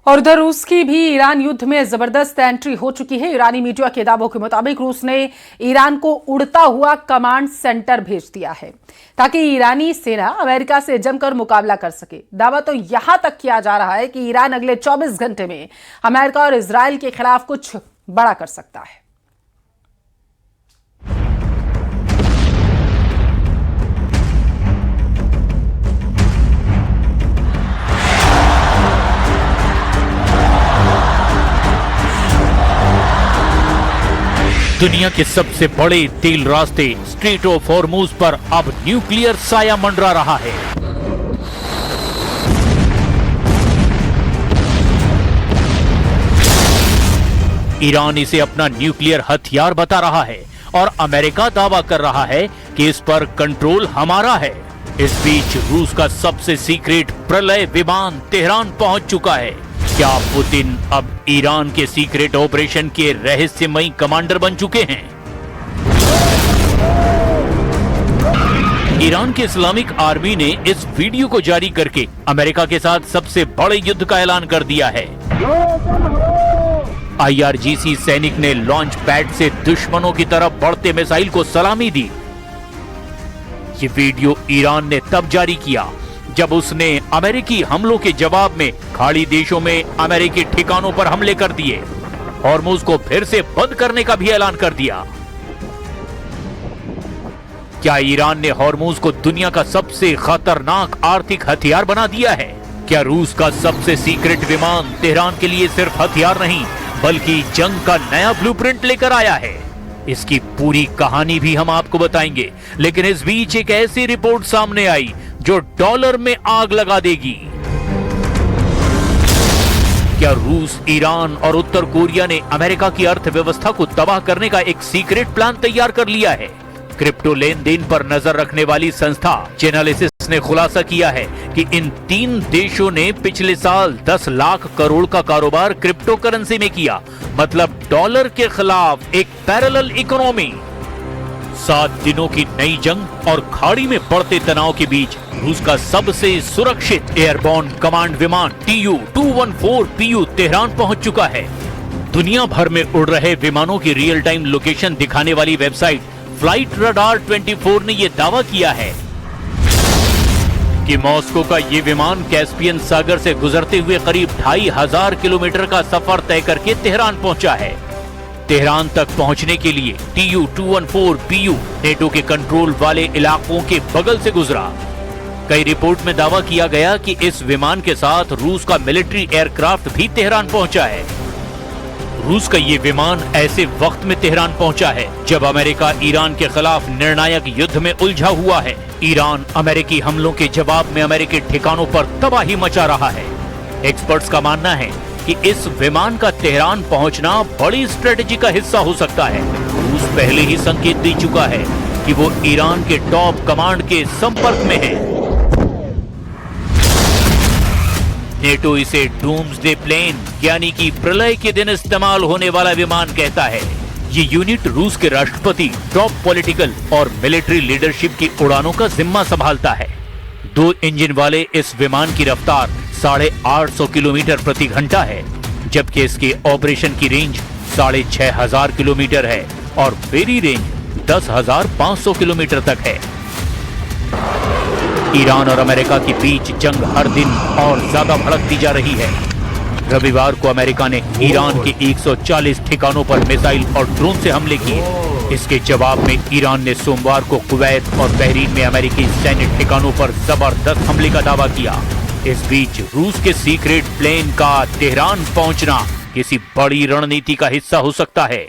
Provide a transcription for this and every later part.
और उधर रूस की भी ईरान युद्ध में जबरदस्त एंट्री हो चुकी है। ईरानी मीडिया के दावों के मुताबिक रूस ने ईरान को उड़ता हुआ कमांड सेंटर भेज दिया है ताकि ईरानी सेना अमेरिका से जमकर मुकाबला कर सके। दावा तो यहां तक किया जा रहा है कि ईरान अगले 24 घंटे में अमेरिका और इजराइल के खिलाफ कुछ बड़ा कर सकता है। दुनिया के सबसे बड़े तेल रास्ते स्ट्रेट ऑफ हॉर्मुज पर अब न्यूक्लियर साया मंडरा रहा है। ईरान इसे अपना न्यूक्लियर हथियार बता रहा है और अमेरिका दावा कर रहा है कि इस पर कंट्रोल हमारा है। इस बीच रूस का सबसे सीक्रेट प्रलय विमान तेहरान पहुंच चुका है। क्या पुतिन अब ईरान के सीक्रेट ऑपरेशन के रहस्यमयी कमांडर बन चुके हैं? ईरान के इस्लामिक आर्मी ने इस वीडियो को जारी करके अमेरिका के साथ सबसे बड़े युद्ध का ऐलान कर दिया है। IRGC सैनिक ने लॉन्च पैड से दुश्मनों की तरफ बढ़ते मिसाइल को सलामी दी। ये वीडियो ईरान ने तब जारी किया जब उसने अमेरिकी हमलों के जवाब में खाड़ी देशों में अमेरिकी ठिकानों पर हमले कर दिए। हॉर्मुज को फिर से बंद करने का भी ऐलान कर दिया। क्या ईरान ने हॉर्मुज को दुनिया का सबसे खतरनाक आर्थिक हथियार बना दिया है? क्या रूस का सबसे सीक्रेट विमान तेहरान के लिए सिर्फ हथियार नहीं बल्कि जंग का नया ब्लूप्रिंट लेकर आया है? इसकी पूरी कहानी भी हम आपको बताएंगे, लेकिन इस बीच एक ऐसी रिपोर्ट सामने आई जो डॉलर में आग लगा देगी। क्या रूस, ईरान और उत्तर कोरिया ने अमेरिका की अर्थव्यवस्था को तबाह करने का एक सीक्रेट प्लान तैयार कर लिया है? क्रिप्टो लेन देन पर नजर रखने वाली संस्था चेनालिसिस ने खुलासा किया है कि इन 3 देशों ने पिछले साल 10 लाख करोड़ का कारोबार क्रिप्टो करेंसी में किया, मतलब डॉलर के खिलाफ एक पैरेलल इकोनॉमी। 7 दिनों की नई जंग और खाड़ी में बढ़ते तनाव के बीच रूस का सबसे सुरक्षित एयरबॉर्न कमांड विमान TU-214PU तेहरान पहुंच चुका है। दुनिया भर में उड़ रहे विमानों की रियल टाइम लोकेशन दिखाने वाली वेबसाइट फ्लाइट रडार 24 ने यह दावा किया है कि मॉस्को का ये विमान कैस्पियन सागर से गुजरते हुए करीब 2500 किलोमीटर का सफर तय करके तेहरान पहुंचा है। तेहरान तक पहुंचने के लिए TU-214PU नेटो के कंट्रोल वाले इलाकों के बगल से गुजरा। कई रिपोर्ट में दावा किया गया कि इस विमान के साथ रूस का मिलिट्री एयरक्राफ्ट भी तेहरान पहुंचा है। रूस का ये विमान ऐसे वक्त में तेहरान पहुंचा है जब अमेरिका ईरान के खिलाफ निर्णायक युद्ध में उलझा हुआ है। ईरान अमेरिकी हमलों के जवाब में अमेरिकी ठिकानों पर तबाही मचा रहा है। एक्सपर्ट्स का मानना है कि इस विमान का तेहरान पहुंचना बड़ी स्ट्रेटेजी का हिस्सा हो सकता है। रूस पहले ही संकेत दे चुका है कि वो ईरान के टॉप कमांड के संपर्क में है। नेटो इसे डूम्सडे प्लेन यानी कि प्रलय के दिन इस्तेमाल होने वाला विमान कहता है। ये यूनिट रूस के राष्ट्रपति, टॉप पॉलिटिकल और मिलिट्री लीडरशिप की उड़ानों का जिम्मा संभालता है। 2 इंजन वाले इस विमान की रफ्तार 850 किलोमीटर प्रति घंटा है, जबकि इसके ऑपरेशन की रेंज 6500 किलोमीटर है और फेरी रेंज 10,500 किलोमीटर तक है। ईरान और अमेरिका के बीच जंग हर दिन और ज्यादा भड़कती जा रही है। रविवार को अमेरिका ने ईरान के 140 ठिकानों पर मिसाइल और ड्रोन से हमले किए। इसके जवाब में ईरान ने सोमवार को कुवैत और बहरीन में अमेरिकी सैन्य ठिकानों पर जबरदस्त हमले का दावा किया। इस बीच रूस के सीक्रेट प्लेन का तेहरान पहुंचना किसी बड़ी रणनीति का हिस्सा हो सकता है।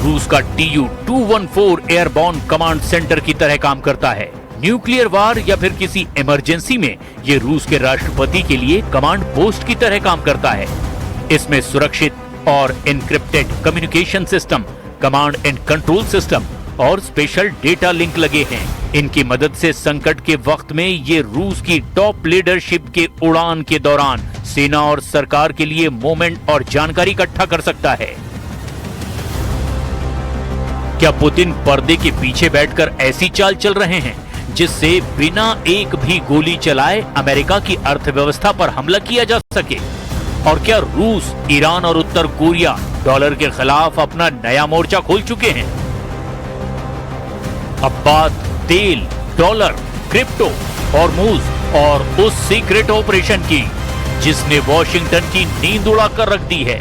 रूस का TU-214 एयरबॉर्न कमांड सेंटर की तरह काम करता है। न्यूक्लियर वार या फिर किसी इमरजेंसी में ये रूस के राष्ट्रपति के लिए कमांड पोस्ट की तरह काम करता है। इसमें सुरक्षित और encrypted communication system, command and control system और स्पेशल डेटा लिंक लगे हैं। इनकी मदद से संकट के वक्त में ये रूस की टॉप लीडरशिप के उड़ान के दौरान सेना और सरकार के लिए मूवमेंट और जानकारी इकट्ठा कर सकता है। क्या पुतिन पर्दे के पीछे बैठकर ऐसी चाल चल रहे हैं जिससे बिना एक भी गोली चलाए अमेरिका की अर्थव्यवस्था पर हमला किया जा सके? और क्या रूस, ईरान और उत्तर कोरिया डॉलर के खिलाफ अपना नया मोर्चा खोल चुके हैं? अब बात तेल, डॉलर, क्रिप्टो, हॉर्मुज और उस सीक्रेट ऑपरेशन की जिसने वॉशिंगटन की नींद उड़ाकर रख दी है।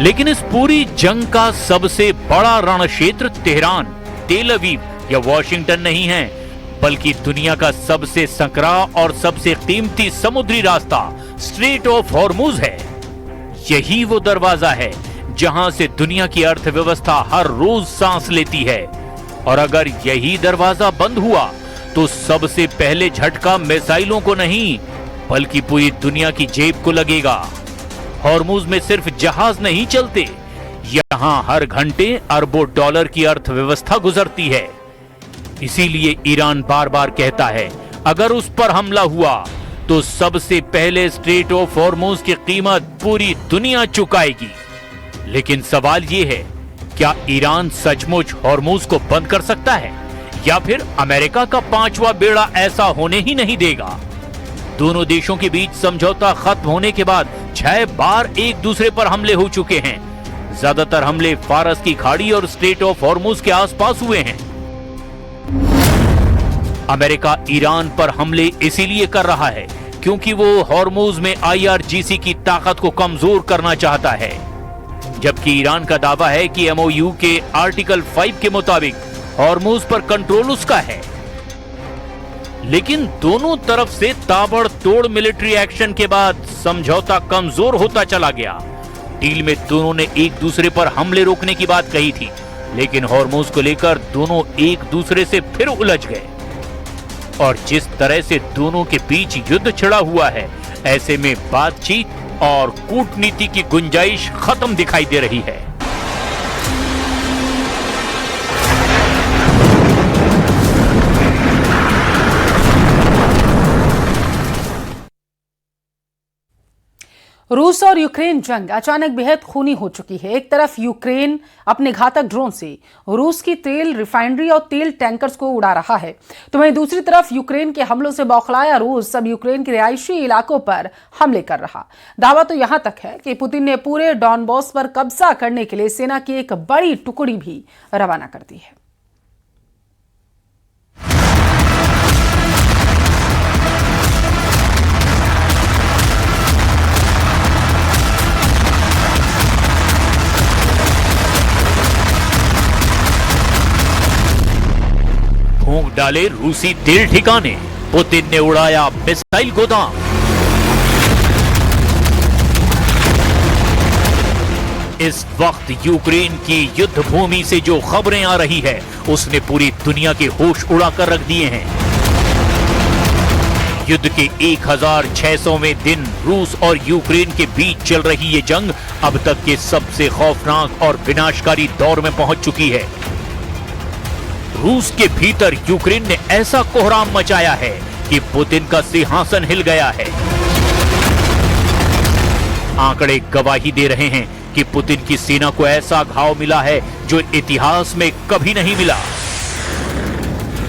लेकिन इस पूरी जंग का सबसे बड़ा रण क्षेत्र तेहरान, तेल अवीव या वॉशिंगटन नहीं है, बल्कि दुनिया का सबसे संकरा और सबसे कीमती समुद्री रास्ता स्ट्रेट ऑफ हॉर्मुज है। यही वो दरवाजा है जहां से दुनिया की अर्थव्यवस्था हर रोज सांस लेती है। और अगर यही दरवाजा बंद हुआ तो सबसे पहले झटका मिसाइलों को नहीं बल्कि पूरी दुनिया की जेब को लगेगा। हॉर्मुज में सिर्फ जहाज नहीं चलते, यहां हर घंटे अरबों डॉलर की अर्थव्यवस्था गुजरती है। इसीलिए ईरान बार बार कहता है अगर उस पर हमला हुआ तो सबसे पहले स्ट्रेट ऑफ हॉर्मुज की कीमत पूरी दुनिया चुकाएगी। लेकिन सवाल यह है, क्या ईरान सचमुच हॉर्मुज को बंद कर सकता है या फिर अमेरिका का 5वां बेड़ा ऐसा होने ही नहीं देगा? दोनों देशों के बीच समझौता खत्म होने के बाद 6 बार एक दूसरे पर हमले हो चुके हैं। ज्यादातर हमले फारस की खाड़ी और स्ट्रेट ऑफ हॉर्मुज के आसपास हुए हैं। अमेरिका ईरान पर हमले इसीलिए कर रहा है क्योंकि वो हॉर्मुज में IRGC की ताकत को कमजोर करना चाहता है, जबकि ईरान का दावा है कि MOU के आर्टिकल 5 के मुताबिक हॉर्मुज पर कंट्रोल उसका है। लेकिन दोनों तरफ से ताबड़तोड़ मिलिट्री एक्शन के बाद समझौता कमजोर होता चला गया। डील में दोनों ने एक दूसरे पर हमले रोकने की बात कही थी, लेकिन हॉर्मुज को लेकर दोनों एक दूसरे से फिर उलझ गए। और जिस तरह से दोनों के बीच युद्ध छिड़ा हुआ है, ऐसे में बातचीत और कूटनीति की गुंजाइश खत्म दिखाई दे रही है। रूस और यूक्रेन जंग अचानक बेहद खूनी हो चुकी है। एक तरफ यूक्रेन अपने घातक ड्रोन से रूस की तेल रिफाइनरी और तेल टैंकर्स को उड़ा रहा है, तो वहीं दूसरी तरफ यूक्रेन के हमलों से बौखलाया रूस अब यूक्रेन के रिहायशी इलाकों पर हमले कर रहा। दावा तो यहां तक है कि पुतिन ने पूरे डॉनबॉस पर कब्जा करने के लिए सेना की एक बड़ी टुकड़ी भी रवाना कर दी है। फूंक डाले रूसी तेल ठिकाने, पुतिन ने उड़ाया मिसाइल गोदाम। इस वक्त यूक्रेन की युद्ध भूमि से जो खबरें आ रही है उसने पूरी दुनिया के होश उड़ाकर रख दिए हैं। युद्ध के 1600वें दिन रूस और यूक्रेन के बीच चल रही ये जंग अब तक के सबसे खौफनाक और विनाशकारी दौर में पहुंच चुकी है। रूस के भीतर यूक्रेन ने ऐसा कोहराम मचाया है कि पुतिन का सिंहासन हिल गया है। आंकड़े गवाही दे रहे हैं कि पुतिन की सेना को ऐसा घाव मिला है जो इतिहास में कभी नहीं मिला।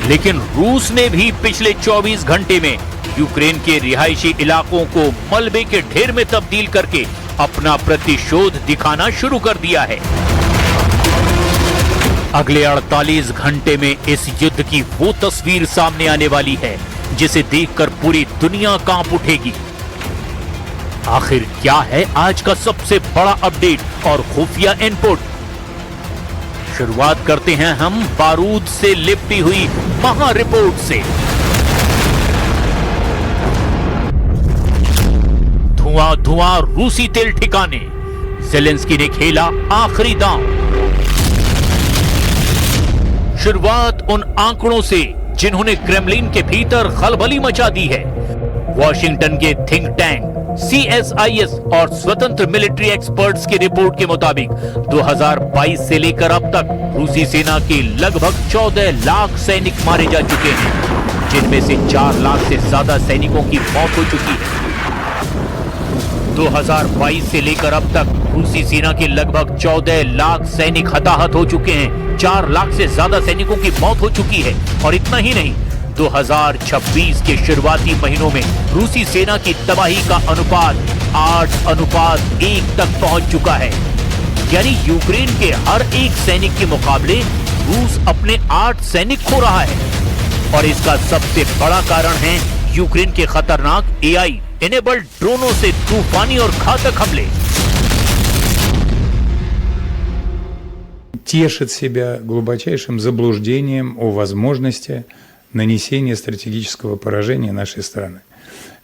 लेकिन रूस ने भी पिछले 24 घंटे में यूक्रेन के रिहायशी इलाकों को मलबे के ढेर में तब्दील करके अपना प्रतिशोध दिखाना शुरू कर दिया है। अगले 48 घंटे में इस युद्ध की वो तस्वीर सामने आने वाली है जिसे देखकर पूरी दुनिया कांप उठेगी। आखिर क्या है आज का सबसे बड़ा अपडेट और खुफिया इनपुट? शुरुआत करते हैं हम बारूद से लिपटी हुई महा रिपोर्ट से। धुआं धुआं रूसी तेल ठिकाने, ज़ेलेंस्की ने खेला आखिरी दांव। शुरुआत उन आंकड़ों से जिन्होंने क्रेमलिन के भीतर खलबली मचा दी है। वॉशिंगटन के थिंक टैंक CSIS और स्वतंत्र मिलिट्री एक्सपर्ट्स की रिपोर्ट के मुताबिक 2022 से लेकर अब तक रूसी सेना के लगभग 14 लाख सैनिक मारे जा चुके हैं, जिनमें से 4 लाख से ज्यादा सैनिकों की मौत हो चुकी है। 2022 से लेकर अब तक रूसी सेना के लगभग 14 लाख सैनिक हताहत हो चुके हैं, 4 लाख से ज्यादा सैनिकों की मौत हो चुकी है। और इतना ही नहीं, 2026 के शुरुआती महीनों में रूसी सेना की तबाही का अनुपात 8:1 तक पहुंच चुका है। यानी यूक्रेन के हर एक सैनिक के मुकाबले रूस अपने 8 सैनिक खो रहा है। और इसका सबसे बड़ा कारण है यूक्रेन के खतरनाक AI इनेबल्ड ड्रोनों से तूफानी और घातक हमले। Тешит себя глубочайшим заблуждением о возможности нанесения стратегического поражения нашей страны.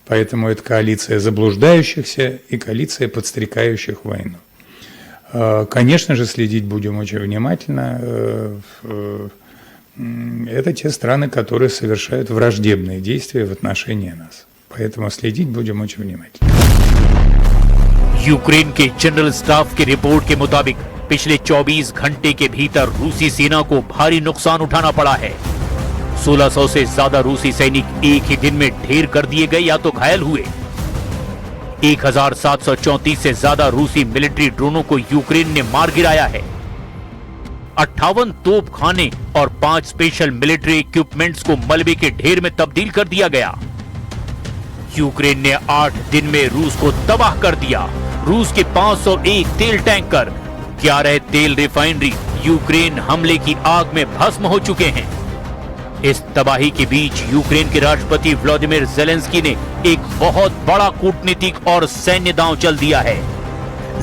Поэтому это коалиция заблуждающихся и коалиция подстрекающих войну. Конечно же, следить будем очень внимательно. Это те страны, которые совершают враждебные действия в отношении нас. Поэтому следить будем очень внимательно. यूक्रेन के जनरल स्टाफ की रिपोर्ट के मुताबिक पिछले 24 घंटे के भीतर रूसी सेना को भारी नुकसान उठाना पड़ा है। 1600 से ज्यादा रूसी सैनिक एक ही दिन में ढेर कर दिए गए या तो घायल हुए। 1734 से ज्यादा रूसी मिलिट्री ड्रोनों को यूक्रेन ने मार गिराया है। 58 तोपखाने और 5 स्पेशल मिलिट्री इक्विपमेंट्स को मलबे के ढेर में तब्दील कर दिया गया। यूक्रेन ने 8 दिन में रूस को तबाह कर दिया। रूस के 501 तेल टैंकर, 11 तेल रिफाइनरी यूक्रेन हमले की आग में भस्म हो चुके हैं। इस तबाही के बीच यूक्रेन के राष्ट्रपति व्लादिमीर ज़ेलेंस्की ने एक बहुत बड़ा कूटनीतिक और सैन्य दांव चल दिया है।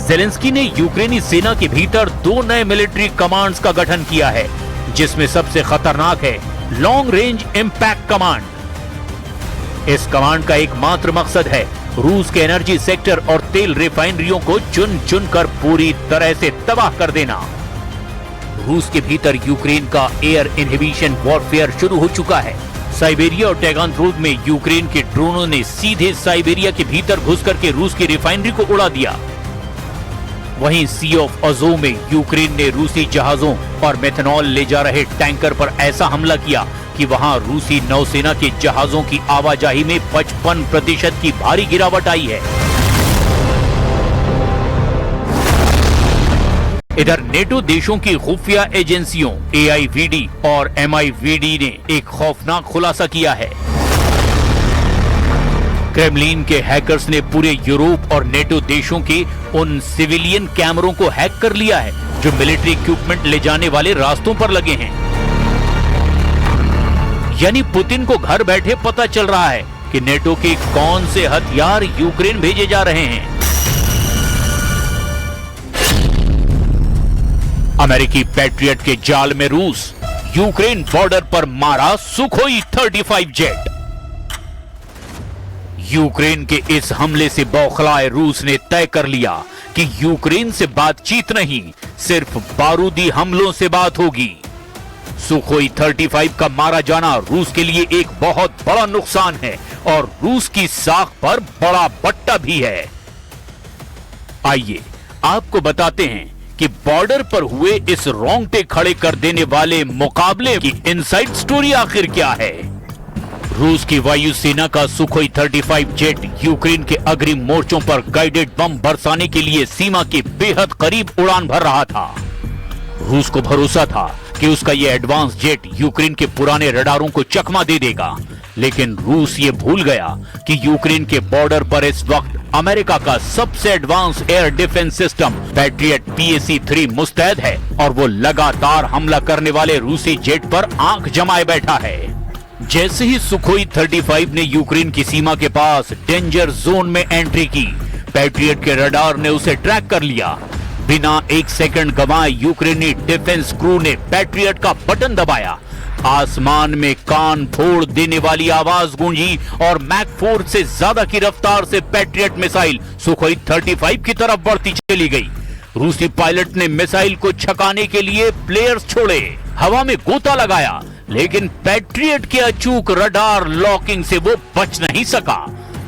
ज़ेलेंस्की ने यूक्रेनी सेना के भीतर 2 नए मिलिट्री कमांड्स का गठन किया है, जिसमें सबसे खतरनाक है लॉन्ग रेंज इंपैक्ट कमांड। इस कमांड का एकमात्र मकसद है रूस के एनर्जी सेक्टर और तेल रिफाइनरियों को चुन चुन कर पूरी तरह से तबाह कर देना। रूस के भीतर यूक्रेन का एयर इनहिबिशन वॉरफेयर शुरू हो चुका है। साइबेरिया और टैगानरोग में यूक्रेन के ड्रोनों ने सीधे साइबेरिया के भीतर घुस करके रूस की रिफाइनरी को उड़ा दिया। वहीं सी ऑफ अज़ोव में यूक्रेन ने रूसी जहाजों और मेथनॉल ले जा रहे टैंकर पर ऐसा हमला किया कि वहां रूसी नौसेना के जहाजों की आवाजाही में 55% की भारी गिरावट आई है। इधर नेटो देशों की खुफिया एजेंसियों AIVD और MIVD ने एक खौफनाक खुलासा किया है। क्रेमलिन के हैकर्स ने पूरे यूरोप और नेटो देशों के उन सिविलियन कैमरों को हैक कर लिया है जो मिलिट्री इक्विपमेंट ले जाने वाले रास्तों पर लगे हैं। यानी पुतिन को घर बैठे पता चल रहा है कि नेटो के कौन से हथियार यूक्रेन भेजे जा रहे हैं। अमेरिकी पैट्रियट के जाल में रूस, यूक्रेन बॉर्डर पर मारा सुखोई 35 जेट। यूक्रेन के इस हमले से बौखलाए रूस ने तय कर लिया कि यूक्रेन से बातचीत नहीं, सिर्फ बारूदी हमलों से बात होगी। सुखोई 35 का मारा जाना रूस के लिए एक बहुत बड़ा नुकसान है और रूस की साख पर बड़ा बट्टा भी है। आइए आपको बताते हैं कि बॉर्डर पर हुए इस रोंगटे खड़े कर देने वाले मुकाबले की इनसाइड स्टोरी आखिर क्या है। रूस की वायुसेना का सुखोई 35 जेट यूक्रेन के अग्रिम मोर्चों पर गाइडेड बम बरसाने के लिए सीमा के बेहद करीब उड़ान भर रहा था। रूस को भरोसा था कि उसका यह एडवांस जेट यूक्रेन के पुराने रडारों को चकमा दे देगा, लेकिन रूस ये भूल गया कि यूक्रेन के बॉर्डर पर इस वक्त अमेरिका का सबसे advance air defence system patriot PAC-3 मुस्तैद है और वो लगातार हमला करने वाले रूसी जेट पर आंख जमाए बैठा है। जैसे ही सुखोई 35 ने यूक्रेन की सीमा के पास डेंजर जोन में एंट्री की, पैट्रियट के रडार ने उसे ट्रैक कर लिया। बिना एक सेकंड गंवाए यूक्रेनी डिफेंस क्रू ने पैट्रियट का बटन दबाया। आसमान में कान फोड़ देने वाली आवाज गूंजी और मैक 4 से ज्यादा की रफ्तार से पैट्रियट मिसाइल सुखोई 35 की तरफ बढ़ती चली गई। रूसी पायलट ने मिसाइल को छकाने के लिए प्लेयर्स छोड़े, हवा में गोता लगाया, लेकिन पैट्रियट के अचूक रडार लॉकिंग से वो बच नहीं सका